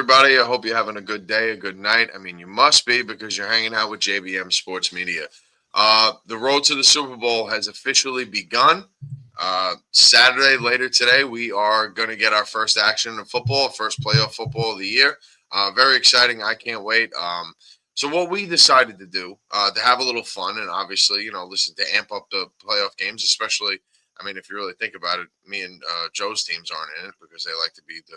Everybody, I hope you're having a good day, a good night. I mean, you must be because you're hanging out with JBM Sports Media. The road to the Super Bowl has officially begun. Saturday, later today, we are going to get our first action in football, first playoff football of the year. Very exciting. I can't wait. So what we decided to do, to have a little fun and obviously, listen, to amp up the playoff games, especially, I mean, if you really think about it, me and Joe's teams aren't in it because they like to be the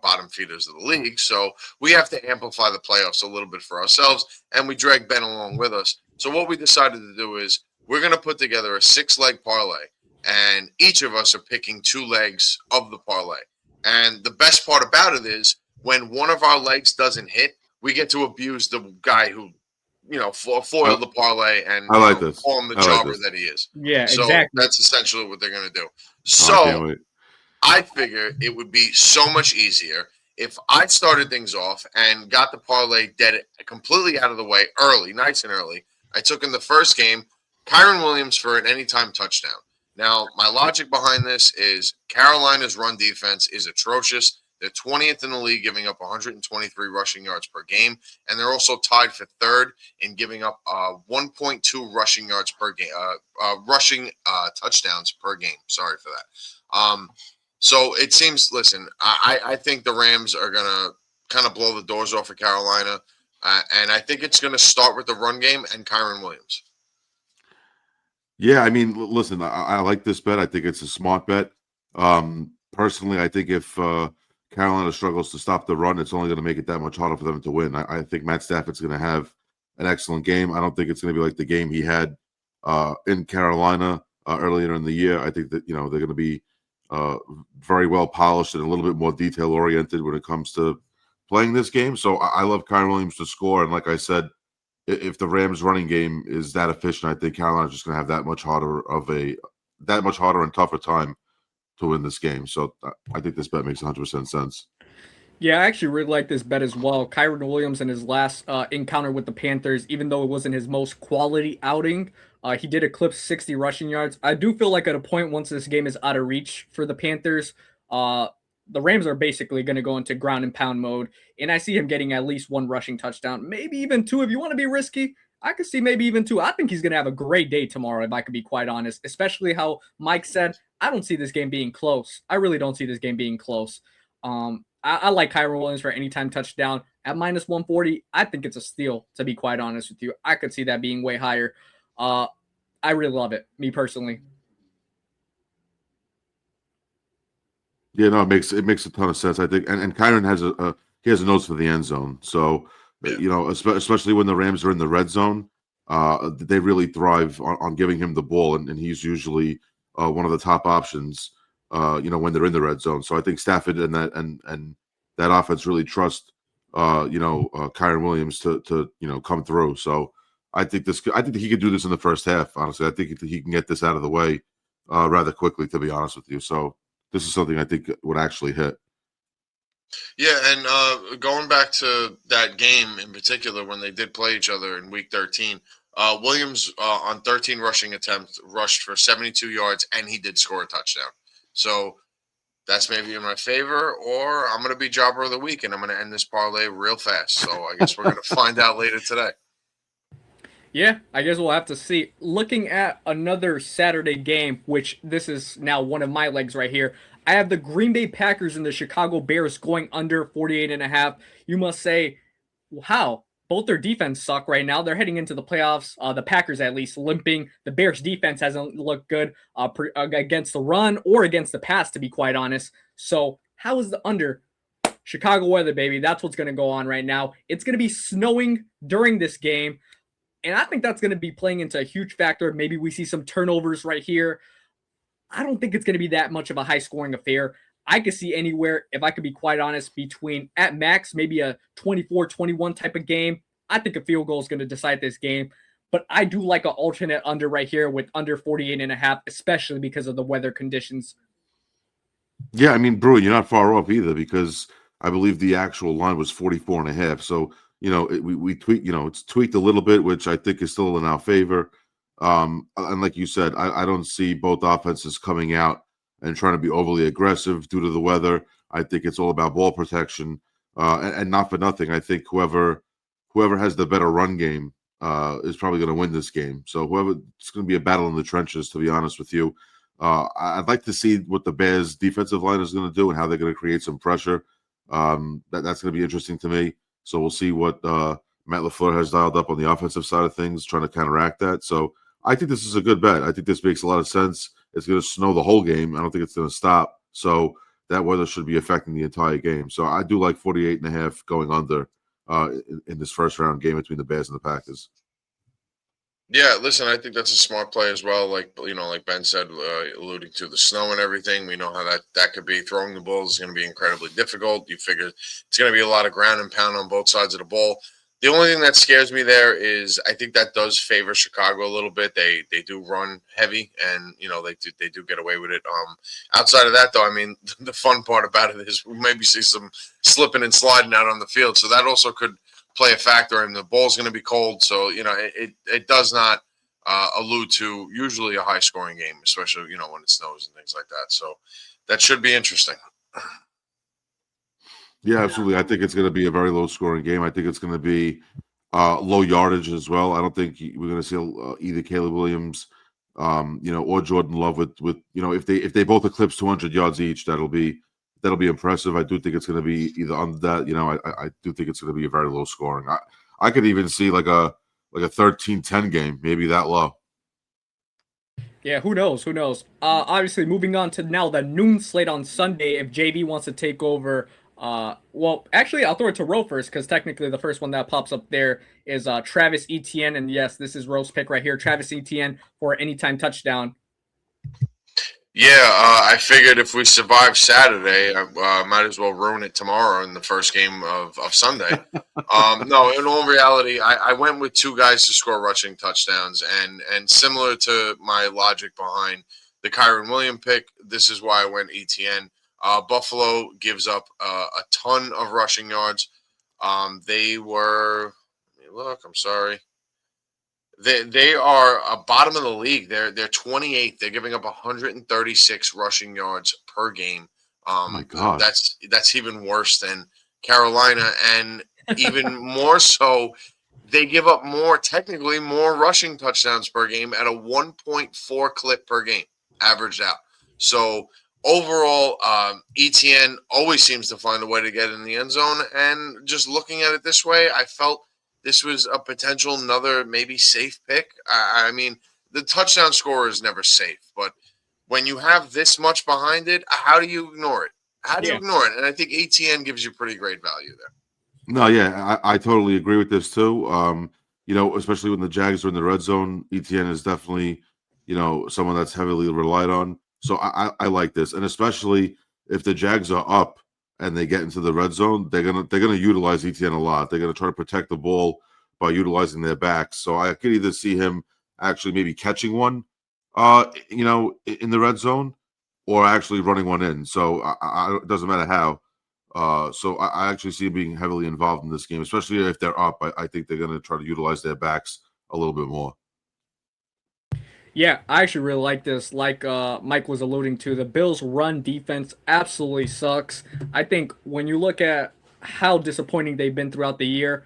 bottom feeders of the league. So we have to amplify the playoffs a little bit for ourselves, and we drag Ben along with us. So what we decided to do is we're going to put together a 6-leg parlay, and each of us are picking 2 legs of the parlay. And the best part about it is when one of our legs doesn't hit, we get to abuse the guy who, foiled the parlay and I like this. call him the I like jobber this. that he is. Yeah, So exactly. that's essentially what they're going to do. Oh, I can't So wait. I figure it would be so much easier if I started things off and got the parlay dead completely out of the way early, nice and early. I took in the first game Kyron Williams for an anytime touchdown. Now, my logic behind this is Carolina's run defense is atrocious. They're 20th in the league, giving up 123 rushing yards per game, and they're also tied for third in giving up 1.2 rushing yards per game, rushing touchdowns per game. Sorry for that. So it seems, listen, I think the Rams are going to kind of blow the doors off of Carolina, and I think it's going to start with the run game and Kyron Williams. Yeah, I mean, listen, I like this bet. I think it's a smart bet. Personally, I think if Carolina struggles to stop the run, it's only going to make it that much harder for them to win. I think Matt Stafford's going to have an excellent game. I don't think it's going to be like the game he had in Carolina earlier in the year. I think that, they're going to be very well polished and a little bit more detail oriented when it comes to playing this game. So I love Kyron Williams to score. And like I said, if the Rams running game is that efficient, I think Carolina's just going to have that much harder and tougher time to win this game. So I think this bet makes 100% sense. Yeah, I actually really like this bet as well. Kyron Williams in his last encounter with the Panthers, even though it wasn't his most quality outing, he did eclipse 60 rushing yards. I do feel like at a point, once this game is out of reach for the Panthers, the Rams are basically going to go into ground and pound mode, and I see him getting at least 1 rushing touchdown, maybe even 2 if you want to be risky. I could see maybe even 2. I think he's going to have a great day tomorrow, if I could be quite honest, especially how Mike said, I don't see this game being close. I really don't see this game being close. I like Kyron Williams for anytime touchdown at minus 140. I think it's a steal, to be quite honest with you. I could see that being way higher. I really love it, me personally. Yeah, no, it makes a ton of sense. I think, and Kyron has he has a nose for the end zone. So, especially when the Rams are in the red zone, they really thrive on giving him the ball, and he's usually one of the top options. When they're in the red zone. So I think Stafford and that offense really trust Kyron Williams to come through. So I think that he could do this in the first half. Honestly, I think he can get this out of the way rather quickly. To be honest with you, so this is something I think would actually hit. Yeah, and going back to that game in particular, when they did play each other in Week 13, Williams on 13 rushing attempts rushed for 72 yards, and he did score a touchdown. So that's maybe in my favor, or I'm going to be jobber of the week, and I'm going to end this parlay real fast. So I guess we're going to find out later today. Yeah, I guess we'll have to see. Looking at another Saturday game, which this is now one of my legs right here, I have the Green Bay Packers and the Chicago Bears going under 48.5. You must say, how? Both their defense suck right now. They're heading into the playoffs. The Packers, at least, limping. The Bears' defense hasn't looked good against the run or against the pass, to be quite honest. So how is the under? Chicago weather, baby. That's what's going to go on right now. It's going to be snowing during this game, and I think that's going to be playing into a huge factor. Maybe we see some turnovers right here. I don't think it's going to be that much of a high-scoring affair. I could see anywhere, if I could be quite honest, between, at max, maybe a 24-21 type of game. I think a field goal is going to decide this game. But I do like an alternate under right here with under 48.5, especially because of the weather conditions. Yeah, I mean, Brewer, you're not far off either because I believe the actual line was 44.5. So, we tweak, it's tweaked a little bit, which I think is still in our favor. And like you said, I don't see both offenses coming out and trying to be overly aggressive due to the weather. I think it's all about ball protection. And not for nothing, I think whoever has the better run game is probably going to win this game. So whoever, it's going to be a battle in the trenches, to be honest with you. I'd like to see what the Bears defensive line is going to do and how they're going to create some pressure. That's going to be interesting to me. So we'll see what Matt LaFleur has dialed up on the offensive side of things, trying to counteract that. So I think this is a good bet. I think this makes a lot of sense. It's going to snow the whole game. I don't think it's going to stop. So that weather should be affecting the entire game. So I do like 48.5 going under in this first round game between the Bears and the Packers. Yeah, listen, I think that's a smart play as well. Like like Ben said, alluding to the snow and everything, we know how that could be. Throwing the ball is going to be incredibly difficult. You figure it's going to be a lot of ground and pound on both sides of the ball. The only thing that scares me there is I think that does favor Chicago a little bit. They do run heavy, and they do get away with it. Outside of that, though, I mean, the fun part about it is we maybe see some slipping and sliding out on the field, so that also could play a factor. And the ball's going to be cold, so it does not allude to usually a high scoring game, especially when it snows and things like that. So that should be interesting. Yeah, absolutely. I think it's going to be a very low scoring game. I think it's going to be low yardage as well. I don't think we're going to see either Caleb Williams, or Jordan Love with if they both eclipse 200 yards each, that'll be impressive. I do think it's going to be either under that. I do think it's going to be a very low scoring. I could even see like a 13-10 game, maybe that low. Yeah, who knows? Who knows? Obviously, moving on to now the noon slate on Sunday. If JB wants to take over, well, actually, I'll throw it to Ro first because technically the first one that pops up there is Travis Etienne, and yes, this is Ro's pick right here. Travis Etienne for anytime touchdown. Yeah, I figured if we survive Saturday, I might as well ruin it tomorrow in the first game of Sunday. No, in all reality, I went with two guys to score rushing touchdowns, and similar to my logic behind the Kyron Williams pick, this is why I went ETN. Buffalo gives up a ton of rushing yards. They were, look, I'm sorry. They are a bottom of the league. They're 28th. They're giving up 136 rushing yards per game. Oh my God, that's even worse than Carolina, and even more so, they give up technically more rushing touchdowns per game at a 1.4 clip per game, averaged out. So overall, ETN always seems to find a way to get in the end zone. And just looking at it this way, I felt this was a potential another maybe safe pick. I mean, the touchdown score is never safe, but when you have this much behind it, how do you ignore it? How do you ignore it? And I think ATN gives you pretty great value there. No, yeah, I totally agree with this too. Especially when the Jags are in the red zone, ETN is definitely, someone that's heavily relied on. So I like this, and especially if the Jags are up and they get into the red zone, they're gonna utilize ETN a lot. They're gonna try to protect the ball by utilizing their backs. So I could either see him actually maybe catching one, in the red zone, or actually running one in. So it doesn't matter how. So I actually see him being heavily involved in this game, especially if they're up. I think they're gonna try to utilize their backs a little bit more. Yeah, I actually really like this. Like Mike was alluding to, the Bills' run defense absolutely sucks. I think when you look at how disappointing they've been throughout the year,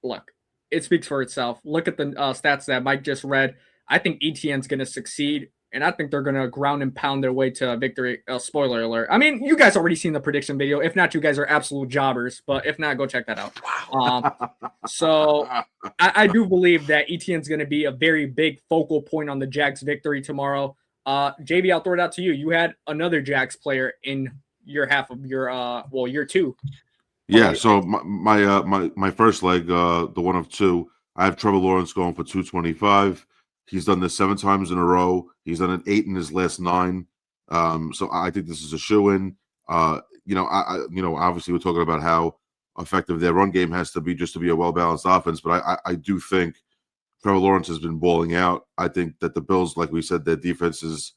look, it speaks for itself. Look at the stats that Mike just read. I think ETN's going to succeed, and I think they're going to ground and pound their way to victory. Spoiler alert. I mean, you guys already seen the prediction video. If not, you guys are absolute jobbers. But if not, go check that out. So I do believe that ETN's going to be a very big focal point on the Jags' victory tomorrow. JB, I'll throw it out to you. You had another Jags player in your half of your year two. Yeah. So my first leg, the one of two, I have Trevor Lawrence going for 225. He's done this 7 times in a row. He's done it 8 in his last 9. So I think this is a shoe-in. Obviously we're talking about how effective their run game has to be just to be a well-balanced offense. But I do think Trevor Lawrence has been balling out. I think that the Bills, like we said, their defense is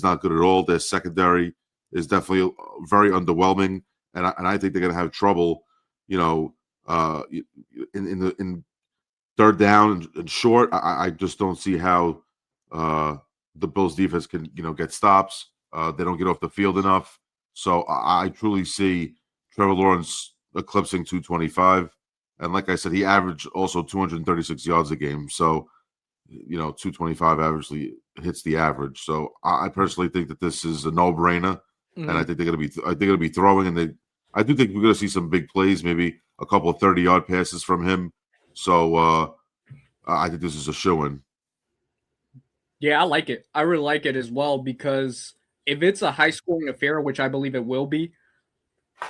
not good at all. Their secondary is definitely very underwhelming, and I think they're going to have trouble, in third down and short. I just don't see how the Bills defense can get stops. They don't get off the field enough. So I truly see Trevor Lawrence eclipsing 225. And like I said, he averaged also 236 yards a game. So, 225 averagely hits the average. So I personally think that this is a no-brainer. And I think they're gonna be throwing, and I do think we're gonna see some big plays, maybe a couple of 30-yard passes from him. So I think this is a shoo-in. Yeah, I like it. I really like it as well because if it's a high scoring affair, which I believe it will be,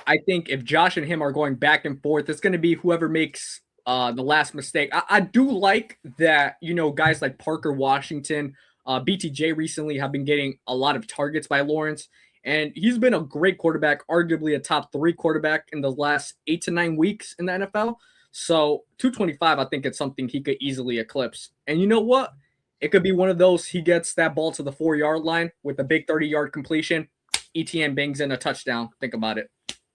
I think if Josh and him are going back and forth, it's going to be whoever makes the last mistake. I do like that, guys like Parker Washington, BTJ recently have been getting a lot of targets by Lawrence. And he's been a great quarterback, arguably a top 3 quarterback in the last 8 to 9 weeks in the NFL. So 225, I think it's something he could easily eclipse. And you know what? It could be one of those, he gets that ball to the 4-yard line with a big 30-yard completion. ETN bangs in a touchdown. Think about it.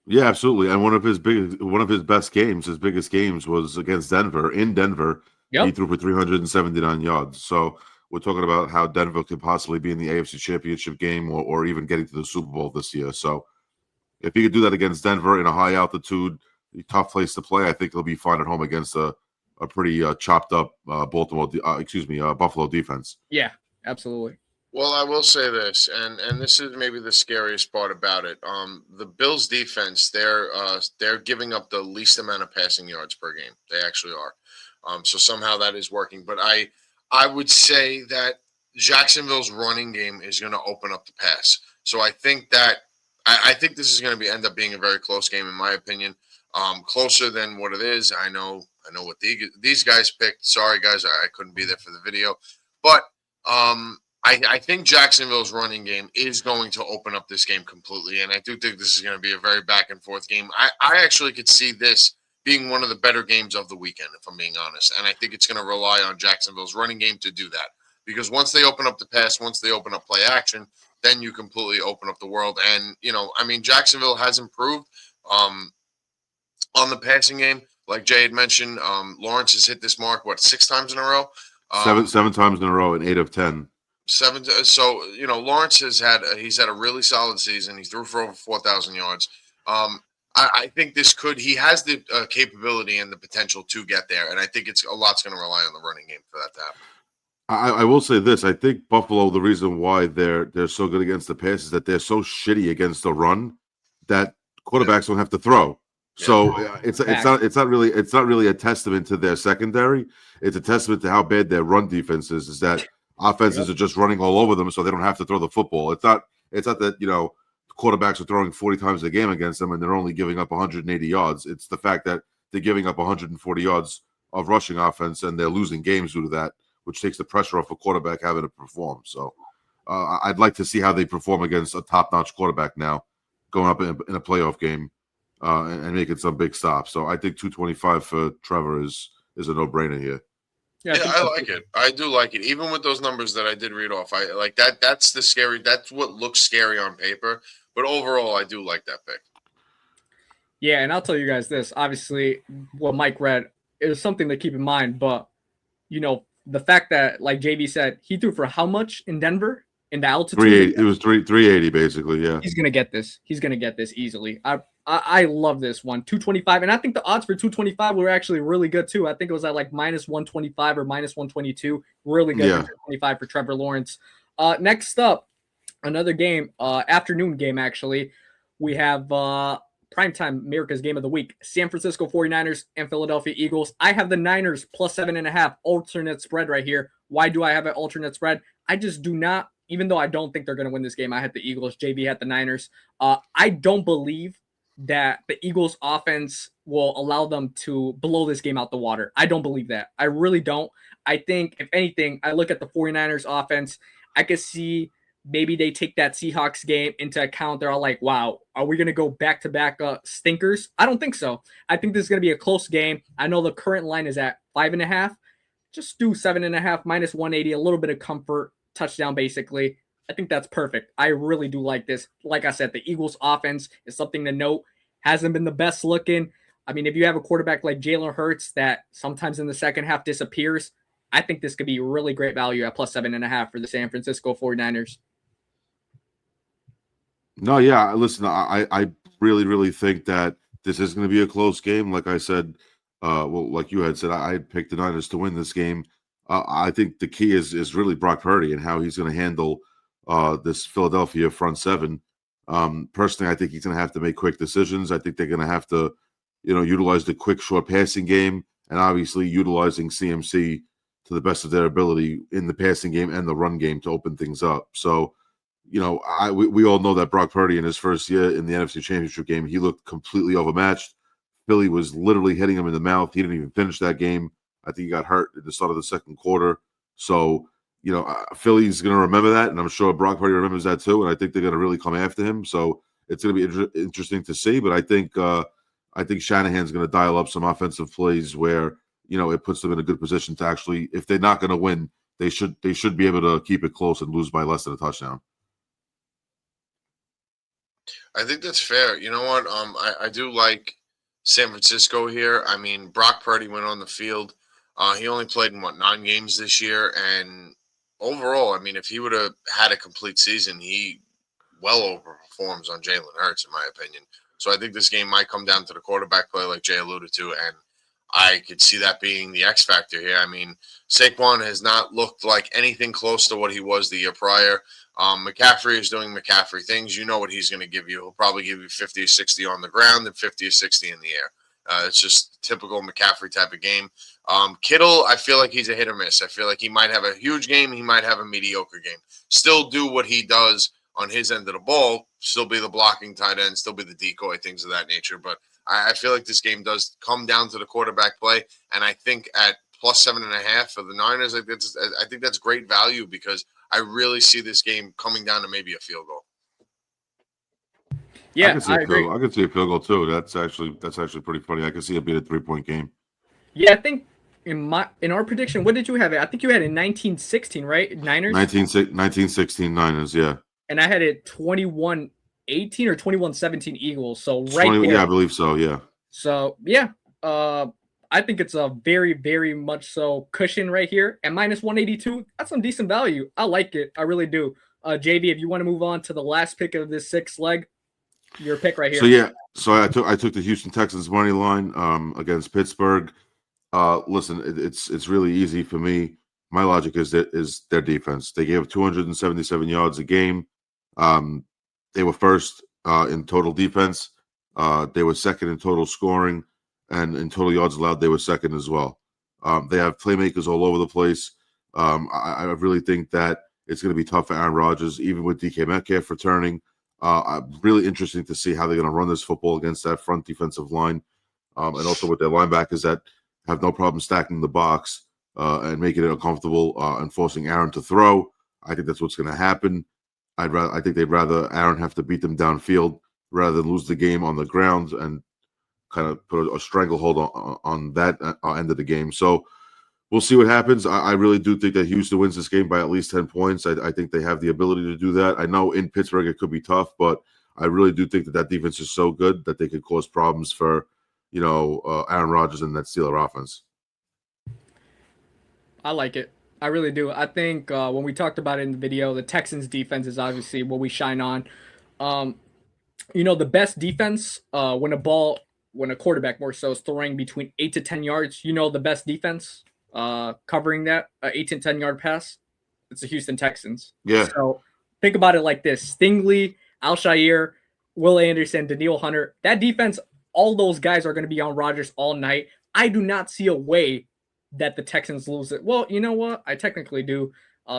Yeah, absolutely. And one of his best games, his biggest games was against Denver. In Denver, he Yep. threw for 379 yards. So we're talking about how Denver could possibly be in the AFC Championship game or even getting to the Super Bowl this year. So if he could do that against Denver in a high altitude, tough place to play, I think he'll be fine at home against a pretty chopped up Buffalo defense. Yeah, absolutely. Well, I will say this, and this is maybe the scariest part about it. The Bills' defense, they're giving up the least amount of passing yards per game. They actually are. So somehow that is working. But I would say that Jacksonville's running game is going to open up the pass. So I think this is going to end up being a very close game, in my opinion. Closer than what it is. I know what these guys picked. Sorry, guys, I couldn't be there for the video, but I think Jacksonville's running game is going to open up this game completely, and I do think this is going to be a very back and forth game. I actually could see this being one of the better games of the weekend, if I'm being honest, and I think it's going to rely on Jacksonville's running game to do that, because once they open up the pass, once they open up play action, then you completely open up the world. And Jacksonville has improved on the passing game. Like Jay had mentioned, Lawrence has hit this mark 6 times in a row. Seven times in a row in 8 of 10. 7. So Lawrence he's had a really solid season. He threw for over 4,000 yards. I think he has the capability and the potential to get there, and I think a lot's going to rely on the running game for that to happen. I will say this: I think Buffalo, the reason why they're so good against the pass is that they're so shitty against the run that quarterbacks don't have to throw. Yeah. So it's not really a testament to their secondary. It's a testament to how bad their run defense is. Is that offenses are just running all over them, so they don't have to throw the football. It's not that quarterbacks are throwing 40 times a game against them and they're only giving up 180 yards. It's the fact that they're giving up 140 yards of rushing offense and they're losing games due to that, which takes the pressure off a quarterback having to perform. So I'd like to see how they perform against a top-notch quarterback now, going up in a playoff game and making some big stops. So I think 225 for Trevor is a no-brainer here. Yeah, I like it. I do like it. Even with those numbers that I did read off, I like that. That's what looks scary on paper. But overall, I do like that pick. Yeah, and I'll tell you guys this. Obviously, what Mike read is something to keep in mind. But, the fact that, like JB said, he threw for how much in Denver in the altitude? 380. It was 380, basically, yeah. He's going to get this. He's going to get this easily. I love this one. 225. And I think the odds for 225 were actually really good, too. I think it was at like minus 125 or minus 122. Really good for 225 for Trevor Lawrence. Next up, another game, afternoon game, actually. We have primetime America's Game of the Week. San Francisco 49ers and Philadelphia Eagles. I have the Niners plus 7.5 alternate spread right here. Why do I have an alternate spread? I just do not, even though I don't think they're going to win this game. I had the Eagles. JB had the Niners. I don't believe that the Eagles offense will allow them to blow this game out the water. I don't believe that. I really don't. I think, if anything, I look at the 49ers offense, I could see maybe they take that Seahawks game into account. They're all like, wow, are we going to go back-to-back stinkers? I don't think so. I think this is going to be a close game. I know the current line is at 5.5. Just do 7.5 minus 180, a little bit of comfort, touchdown basically. I think that's perfect. I really do like this. Like I said, the Eagles offense is something to note. Hasn't been the best looking. I mean, if you have a quarterback like Jalen Hurts that sometimes in the second half disappears, I think this could be really great value at plus 7.5 for the San Francisco 49ers. No, yeah. Listen, I really, really think that this is going to be a close game. Like I said, like you had said, I had picked the Niners to win this game. I think the key is really Brock Purdy and how he's going to handle this Philadelphia front seven. Personally, I think he's going to have to make quick decisions. I think they're going to have to, utilize the quick, short passing game, and obviously utilizing CMC to the best of their ability in the passing game and the run game to open things up. So, we all know that Brock Purdy in his first year in the NFC Championship game, he looked completely overmatched. Philly was literally hitting him in the mouth. He didn't even finish that game. I think he got hurt at the start of the second quarter. So, Philly's going to remember that, and I'm sure Brock Purdy remembers that too. And I think they're going to really come after him. So it's going to be interesting to see. But I think Shanahan's going to dial up some offensive plays where it puts them in a good position to actually, if they're not going to win, they should be able to keep it close and lose by less than a touchdown. I think that's fair. You know what? I do like San Francisco here. I mean, Brock Purdy went on the field. He only played in 9 games this year, and overall, I mean, if he would have had a complete season, he well overperforms on Jalen Hurts, in my opinion. So I think this game might come down to the quarterback play, like Jay alluded to, and I could see that being the X factor here. I mean, Saquon has not looked like anything close to what he was the year prior. McCaffrey is doing McCaffrey things. You know what he's going to give you. He'll probably give you 50 or 60 on the ground and 50 or 60 in the air. It's just typical McCaffrey type of game. Kittle, I feel like he's a hit or miss. I feel like he might have a huge game. He might have a mediocre game. Still do what he does on his end of the ball. Still be the blocking tight end. Still be the decoy, things of that nature. But I feel like this game does come down to the quarterback play. And I think at plus 7.5 for the Niners, I think that's great value because I really see this game coming down to maybe a field goal. Yeah, I agree. I can see a field goal too. That's actually pretty funny. I can see it being a 3-point game. Yeah, I think in our prediction, what did you have it? I think you had it in 1916, right? Niners? 1916 Niners, yeah. And I had it 21-18 or 21-17 Eagles. So right there. Yeah, I believe so, yeah. So, yeah. I think it's a very, very much so cushion right here. And minus 182, that's some decent value. I like it. I really do. JV, if you want to move on to the last pick of this 6th leg, your pick right here. So I took the Houston Texans money line against Pittsburgh. Listen, it's really easy for me. My logic is their defense. They gave 277 yards a game. They were first in total defense. They were second in total scoring, and in total yards allowed, they were second as well. They have playmakers all over the place. I really think that it's going to be tough for Aaron Rodgers, even with DK Metcalf returning. Really interesting to see how they're going to run this football against that front defensive line, and also with their linebackers that have no problem stacking the box and making it uncomfortable and forcing Aaron to throw. I think that's what's going to happen. I think they'd rather Aaron have to beat them downfield rather than lose the game on the ground and kind of put a stranglehold on that end of the game. So we'll see what happens. I really do think that Houston wins this game by at least 10 points. I think they have the ability to do that. I know in Pittsburgh it could be tough, but I really do think that defense is so good that they could cause problems for, Aaron Rodgers and that Steeler offense. I like it. I really do. I think when we talked about it in the video, the Texans defense is obviously what we shine on. The best defense when a quarterback more so is throwing between 8 to 10 yards, the best defense covering that 8 to 10 yard pass, it's the Houston Texans. Yeah. So think about it like this: Stingley, Alshire, Will Anderson, Danielle Hunter. That defense, all those guys are going to be on Rodgers all night. I do not see a way that the Texans lose it. Well, you know what? I technically do.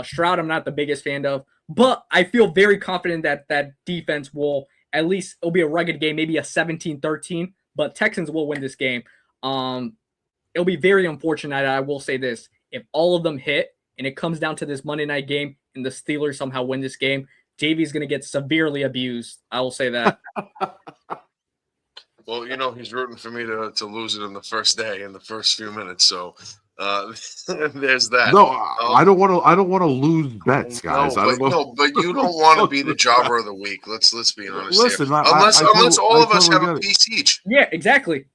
Stroud, I'm not the biggest fan of, but I feel very confident that that defense will at least, it'll be a rugged game, maybe a 17-13, but Texans will win this game. It'll be very unfortunate. I will say this: if all of them hit and it comes down to this Monday night game and the Steelers somehow win this game, JV is going to get severely abused. I will say that. Well, he's rooting for me to lose it in the first day, in the first few minutes. So there's that. No, I don't want to lose bets, guys. But you don't want to be the jobber of the week. Let's be honest. Listen, here. Unless all of us have a piece each. Yeah, exactly.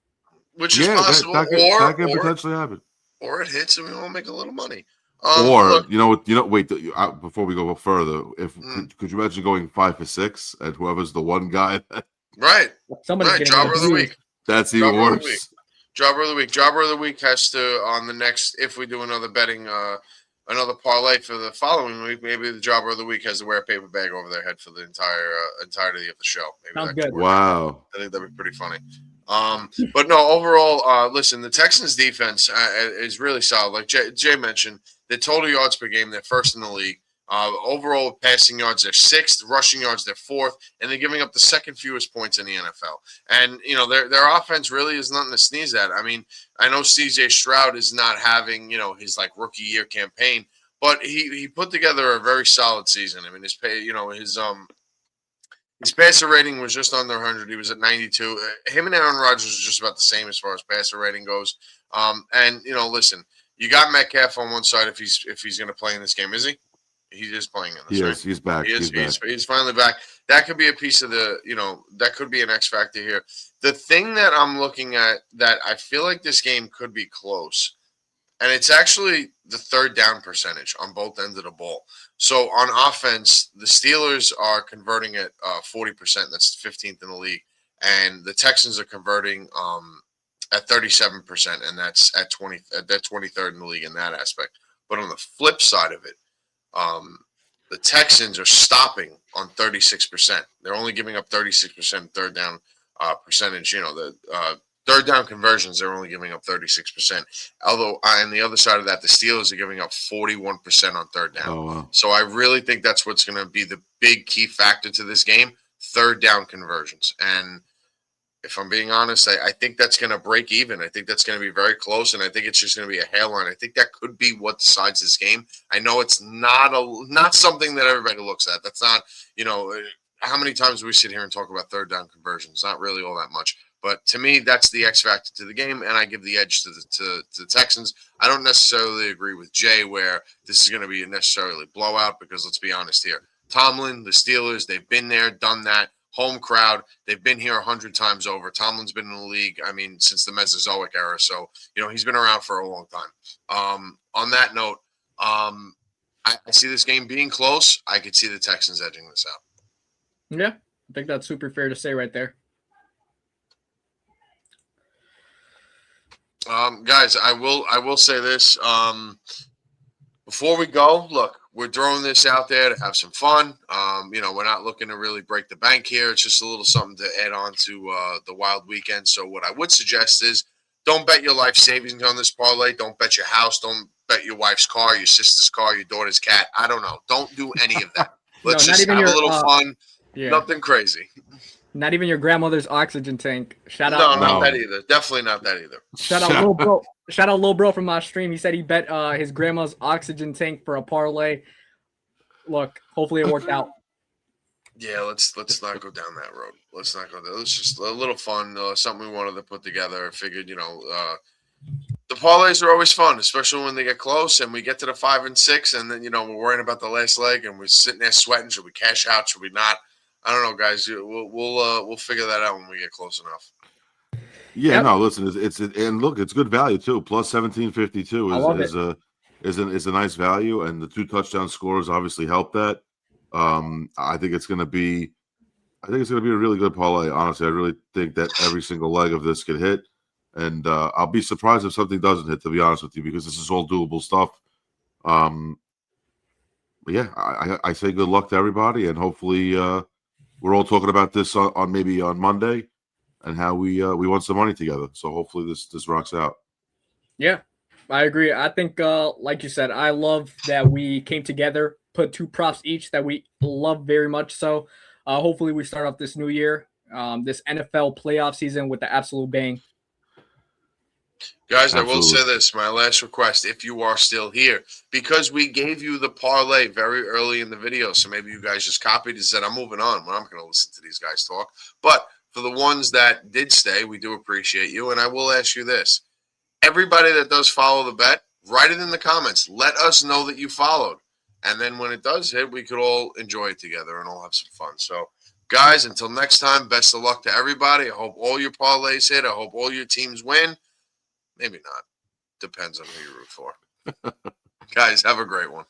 Which is possible, that can potentially happen. Or it hits and we all make a little money. Wait, before we go further, could you imagine going 5 for 6 and whoever's the one guy? Right. Somebody's jobber of the week. That's even Jobber of the week. worse. Jobber of the week. Jobber of the week has to, on the next, if we do another betting, another parlay for the following week, maybe the jobber of the week has to wear a paper bag over their head for the entirety of the show. Maybe Sounds that could good. work out. Wow. I think that'd be pretty funny. But no, overall, listen, the Texans defense is really solid. Like Jay mentioned, the total yards per game, they're first in the league. Overall passing yards, they're sixth. Rushing yards, they're fourth, and they're giving up the second fewest points in the NFL. And their offense really is nothing to sneeze at. I mean, I know C.J. Stroud is not having his like rookie year campaign, but he put together a very solid season. I mean, his passer rating was just under 100. He was at 92. Him and Aaron Rodgers was just about the same as far as passer rating goes. And listen, you got Metcalf on one side if he's going to play in this game, is he? He is playing in this, right? He's back. He's finally back. That could be a piece of that could be an X factor here. The thing that I'm looking at that I feel like this game could be close, and it's actually the third down percentage on both ends of the ball. So on offense, the Steelers are converting at 40%. That's 15th in the league, and the Texans are converting at 37%, and that's at 23rd in the league in that aspect. But on the flip side of it, the Texans are stopping on 36%. They're only giving up 36% third down percentage. The third down conversions, they're only giving up 36%. Although on the other side of that, the Steelers are giving up 41% on third down. Oh, wow. So I really think that's what's going to be the big key factor to this game, third down conversions. And if I'm being honest, I think that's going to break even. I think that's going to be very close, and I think it's just going to be a hairline. I think that could be what decides this game. I know it's not something that everybody looks at. That's not, how many times do we sit here and talk about third down conversions? Not really all that much. But to me, that's the X factor to the game, and I give the edge to the Texans. I don't necessarily agree with Jay where this is going to be a necessarily blowout because let's be honest here. Tomlin, the Steelers, they've been there, done that. Home crowd, they've been here 100 times over. Tomlin's been in the league, since the Mesozoic era. So, he's been around for a long time. On that note, I see this game being close. I could see the Texans edging this out. Yeah, I think that's super fair to say right there. Guys, I will say this. Before we go, look, we're throwing this out there to have some fun. We're not looking to really break the bank here. It's just a little something to add on to the wild weekend. So what I would suggest is don't bet your life savings on this parlay. Don't bet your house. Don't bet your wife's car, your sister's car, your daughter's cat. I don't know. Don't do any of that. Let's just have a little fun. Yeah. Nothing crazy. Not even your grandmother's oxygen tank. Shout out. No, not that either. Definitely not that either. Shout out, Lil Bro. Shout out, Lil Bro from my stream. He said he bet his grandma's oxygen tank for a parlay. Look, hopefully it worked out. Yeah, let's not go down that road. Let's not go there. Let's just a little fun, something we wanted to put together. I figured, the parlays are always fun, especially when they get close and we get to the 5 and 6, and then we're worrying about the last leg and we're sitting there sweating. Should we cash out? Should we not? I don't know, guys. We'll figure that out when we get close enough. Yeah, Yep. no, listen, and look, it's good value too. Plus 1752 is a nice value, and the 2 touchdown scores obviously help that. I think it's going to be a really good parlay. Honestly, I really think that every single leg of this could hit, and I'll be surprised if something doesn't hit. To be honest with you, because this is all doable stuff. But yeah, I say good luck to everybody, and hopefully we're all talking about this on maybe on Monday, and how we won some money together. So hopefully this rocks out. Yeah, I agree. I think, like you said, I love that we came together, put 2 props each that we love very much. So hopefully we start off this new year, this NFL playoff season with the absolute bang. Guys, Absolutely. I will say this, my last request, if you are still here, because we gave you the parlay very early in the video, so maybe you guys just copied and said, I'm moving on. Well, I'm going to listen to these guys talk. But for the ones that did stay, we do appreciate you. And I will ask you this. Everybody that does follow the bet, write it in the comments. Let us know that you followed. And then when it does hit, we could all enjoy it together and all have some fun. So, guys, until next time, best of luck to everybody. I hope all your parlays hit. I hope all your teams win. Maybe not. Depends on who you root for. Guys, have a great one.